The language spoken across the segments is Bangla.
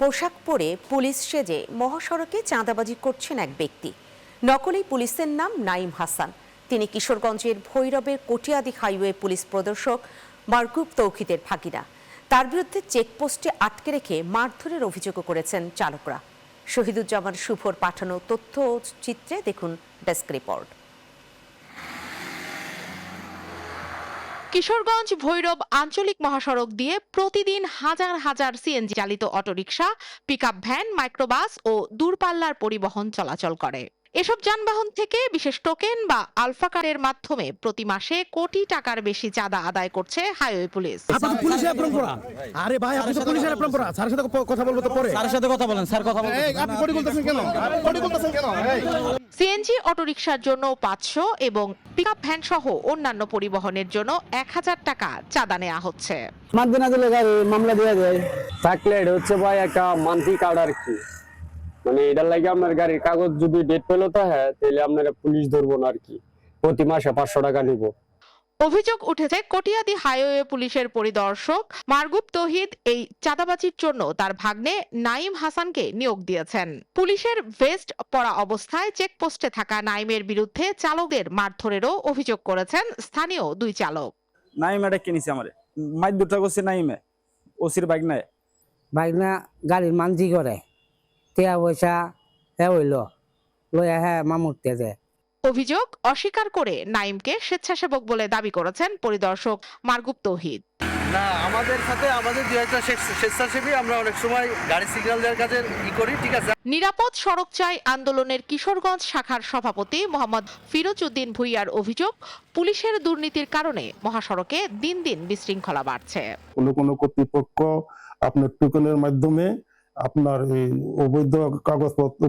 পোশাক পরে পুলিশ সেজে মহাসড়কে চাঁদাবাজি করছেন এক ব্যক্তি। নকলি পুলিশের নাম নাইম হাসান। তিনি কিশোরগঞ্জের ভৈরবের কটিয়াদি হাইওয়ে পুলিশ প্রদর্শক মারগুব তৌহিদের ভাগিনা। তার বিরুদ্ধে চেকপোস্টে আটকে রেখে মারধরের অভিযোগও করেছেন চালকরা। শহীদুজ্জামান শুভর পাঠানো তথ্য ও চিত্রে দেখুন ডেস্ক রিপোর্ট। কিশোরগঞ্জ ভৈরব আঞ্চলিক মহাসড়ক দিয়ে প্রতিদিন হাজার হাজার সিএনজি চালিত অটোরিকশা, পিকআপ ভ্যান, মাইক্রোবাস ও দূরপাল্লার পরিবহন চলাচল করে। এসব যানবাহন থেকে বিশেষ টোকেন বা আলফা কার্ডের মাধ্যমে প্রতি মাসে কোটি টাকার বেশি চাঁদা আদায় করছে হাইওয়ে পুলিশ। সিএনজি অটোরিকশার জন্য 500 এবং পিকআপ ভ্যান সহ অন্যান্য পরিবহনের জন্য 1000 টাকা চাঁদা নেওয়া হচ্ছে। মাধ্যমে দিলে গাড়ি মামলা দেওয়া যায় থাকলে এটা হচ্ছে ভাই একটা মান্থলি কার্ড আর কি, মানে এটার লাগে আপনার গাড়ির কাগজ যদি ডেট পেলো তো তাহলে আপনারা পুলিশ ধরবো না আর কি, প্রতি মাসে 500 টাকা নিব। অভিযোগ উঠেছে কটিয়াদি হাইওয়ে পুলিশের পরিদর্শক মারগুব তৌহিদ এই চাঁদাবাজির জন্য তার ভাগ্নে নাইম হাসানকে নিয়োগ দিয়েছেন। পুলিশের ভেস্ট পরা অবস্থায় চেকপোস্টে থাকা নাইমের বিরুদ্ধে চালকদের মারধরেরও অভিযোগ করেছেন স্থানীয় দুই চালক। নাইম এটা কিনেছে আমারে মাইর দুটা করছে নাইমে ওসির বাইক নাই গাড়ির মানজি করে টিয়া পয়সা হইল লইয়া মামুরতে যায়। অভিযোগ অস্বীকার করে নাইমকে স্বেচ্ছাসেবক বলে দাবি করেছেন পরিদর্শক মারগুব তৌহিদ। না, আমাদের সাথে আমাদের দুই একটা স্বেচ্ছাসেবী আমরা অনেক সময় গাড়ি সিগন্যাল দেওয়ার কাজে করি, ঠিক আছে। নিরাপদ সড়ক চাই আন্দোলনের কিশোরগঞ্জ শাখার সভাপতি মোহাম্মদ ফিরোজ উদ্দিন ভুইয়ার অভিযোগ, পুলিশের দুর্নীতির কারণে মহাসড়কে দিন দিন বিশৃঙ্খলা বাড়ছে। কোনো কর্তৃপক্ষ আপনার টোকেনের মাধ্যমে আপনার এই অবৈধ কাগজপত্র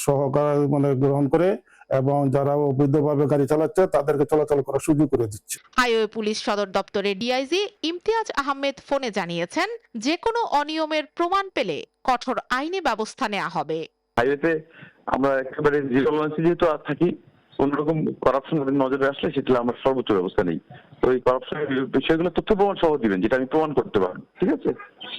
সহকারে গ্রহণ করে এবং যারা অবৈধভাবে গাড়ি চালাচ্ছে তাদেরকে চলাচল করার সুযোগ করে দিচ্ছে। হাইওয়ে পুলিশ সদর দপ্তরের ডিআইজি ইমতিয়াজ আহমেদ ফোনে জানিয়েছেন, যে কোনো অনিয়মের প্রমাণ পেলে কঠোর আইনি ব্যবস্থা নেওয়া হবে। হাইওয়েতে আমরা একেবারে জিরো টলারেন্স যেহেতু থাকি, কোনরকম করাপশন নজরে আসলে সেটা আমরা সর্বোচ্চ ব্যবস্থা নেই। তো এই করাপশনের বিষয়গুলো তথ্য প্রমাণ সহ দিবেন, যেটা আমি প্রমাণ করতে পারবো, ঠিক আছে?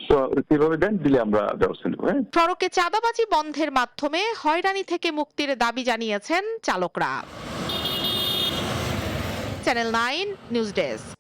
তো কিভাবে দেন দিলে আমরা ব্যবস্থা নেব। সড়কে চাঁদাবাজি বন্ধের মাধ্যমে হয়রানি থেকে মুক্তির দাবি জানিয়েছেন চালকরা। Channel 9 news desk.